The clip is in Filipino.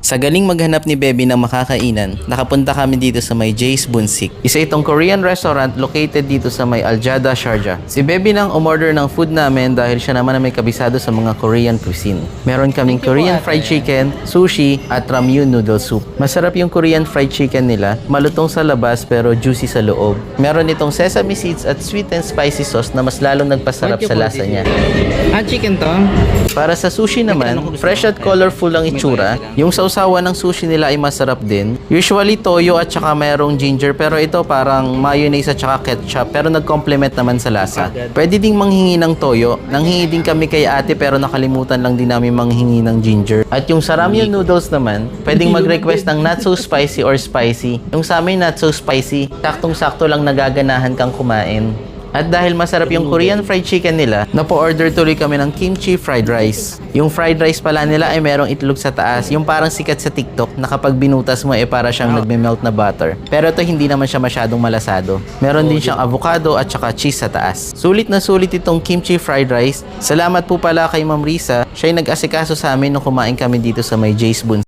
Sa galing maghanap ni Bebe ng makakainan, nakapunta kami dito sa may Jay's Bunsik. Isa itong Korean restaurant located dito sa may Aljada, Sharjah. Si Bebe nang umorder ng food namin dahil siya naman ang may kabisado sa mga Korean cuisine. Meron kaming Korean fried chicken, sushi, at ramyun noodle soup. Masarap yung Korean fried chicken nila, malutong sa labas pero juicy sa loob. Meron itong sesame seeds at sweet and spicy sauce na mas lalong nagpasarap sa lasa niya. Chicken to? Para sa sushi naman, fresh at colorful ang itsura. Yung sausawan ng sushi nila ay masarap din. Usually toyo at saka mayroong ginger, pero ito parang mayonnaise at saka ketchup, pero nag-complement naman sa lasa. Pwede ding manghingi ng toyo. Nanghingi din kami kay ate pero nakalimutan lang din namin manghingi ng ginger. At yung sa ramyun noodles naman, pwedeng mag-request ng not so spicy or spicy. Yung sa amin not so spicy, saktong-sakto lang nagaganahan kang kumain. At dahil masarap yung Korean fried chicken nila, napo-order tuloy kami ng kimchi fried rice. Yung fried rice pala nila ay merong itlog sa taas, yung parang sikat sa TikTok na kapag binutas mo para siyang nagme-melt na butter. Pero ito hindi naman siya masyadong malasado. Meron din siyang avocado at saka cheese sa taas. Sulit na sulit itong kimchi fried rice. Salamat po pala kay Ma'am Risa. Siya yung nag-asikaso sa amin nung kumain kami dito sa may Jay's Bunsik.